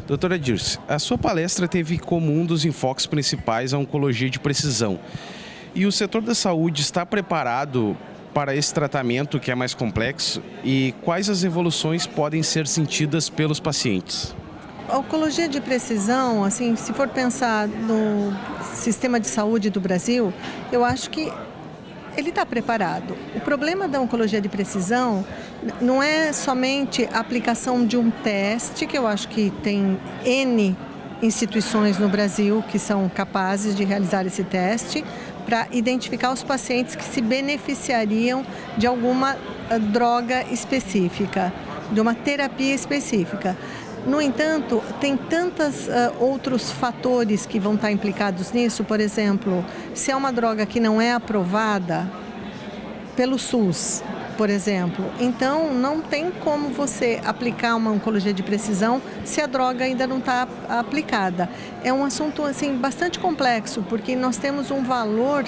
Doutora Dirce, a sua palestra teve como um dos enfoques principais a oncologia de precisão. E o setor da saúde está preparado para esse tratamento que é mais complexo? E quais as evoluções podem ser sentidas pelos pacientes? A oncologia de precisão, assim, se for pensar no sistema de saúde do Brasil, eu acho que ele está preparado. O problema da oncologia de precisão não é somente a aplicação de um teste, que eu acho que tem N instituições no Brasil que são capazes de realizar esse teste, para identificar os pacientes que se beneficiariam de alguma droga específica, de uma terapia específica. No entanto, tem tantos outros fatores que vão estar implicados nisso. Por exemplo, se é uma droga que não é aprovada pelo SUS, por exemplo, então não tem como você aplicar uma oncologia de precisão se a droga ainda não está aplicada. É um assunto assim, bastante complexo, porque nós temos um valor,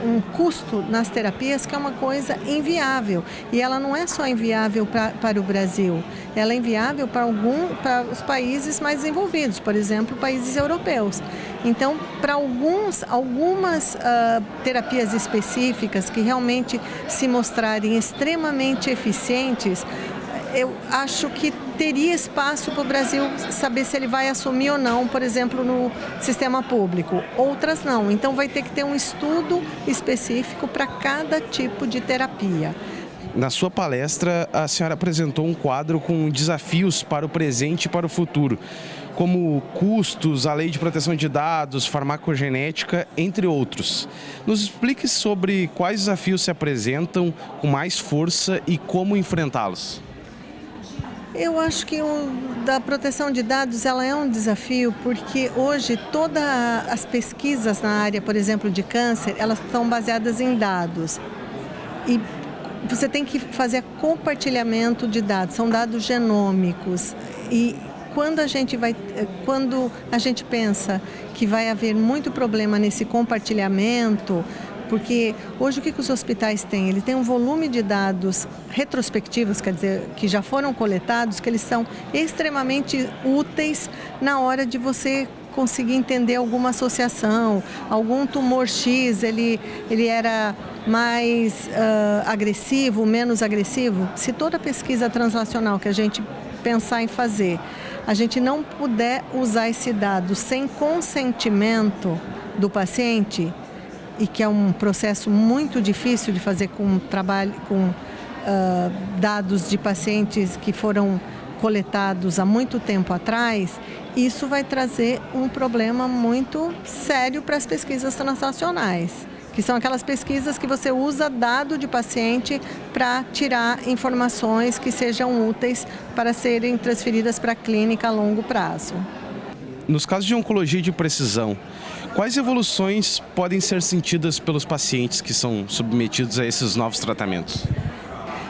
um custo nas terapias que é uma coisa inviável. E ela não é só inviável para o Brasil, ela é inviável para os países mais desenvolvidos, por exemplo, países europeus. Então, para algumas terapias específicas que realmente se mostrarem extremamente eficientes, eu acho que teria espaço para o Brasil saber se ele vai assumir ou não, por exemplo, no sistema público. Outras não. Então vai ter que ter um estudo específico para cada tipo de terapia. Na sua palestra, a senhora apresentou um quadro com desafios para o presente e para o futuro, como custos, a lei de proteção de dados, farmacogenética, entre outros. Nos explique sobre quais desafios se apresentam com mais força e como enfrentá-los. Eu acho que da proteção de dados ela é um desafio, porque hoje todas as pesquisas na área, por exemplo, de câncer, elas estão baseadas em dados. E você tem que fazer compartilhamento de dados, são dados genômicos. E quando a gente pensa que vai haver muito problema nesse compartilhamento, porque hoje o que os hospitais têm? Ele tem um volume de dados retrospectivos, quer dizer, que já foram coletados, que eles são extremamente úteis na hora de você conseguir entender alguma associação, algum tumor X, ele era mais agressivo, menos agressivo. Se toda pesquisa translacional que a gente pensar em fazer, a gente não puder usar esse dado sem consentimento do paciente, e que é um processo muito difícil de fazer com dados de pacientes que foram coletados há muito tempo atrás, isso vai trazer um problema muito sério para as pesquisas translacionais, que são aquelas pesquisas que você usa dado de paciente para tirar informações que sejam úteis para serem transferidas para a clínica a longo prazo. Nos casos de oncologia de precisão, quais evoluções podem ser sentidas pelos pacientes que são submetidos a esses novos tratamentos?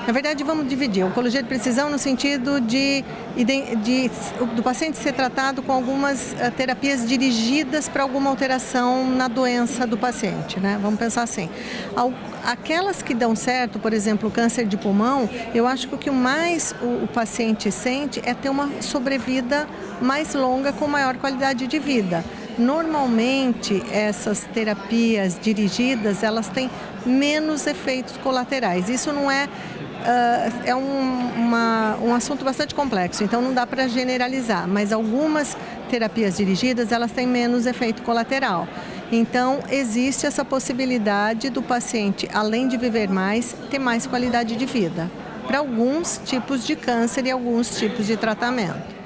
Na verdade, vamos dividir a oncologia de precisão no sentido do paciente ser tratado com algumas terapias dirigidas para alguma alteração na doença do paciente, né? Vamos pensar assim. Aquelas que dão certo, por exemplo, o câncer de pulmão, eu acho que o que mais o paciente sente é ter uma sobrevida mais longa com maior qualidade de vida. Normalmente, essas terapias dirigidas, elas têm menos efeitos colaterais. Isso não é um assunto bastante complexo, então não dá para generalizar, mas algumas terapias dirigidas, elas têm menos efeito colateral. Então, existe essa possibilidade do paciente, além de viver mais, ter mais qualidade de vida, para alguns tipos de câncer e alguns tipos de tratamento.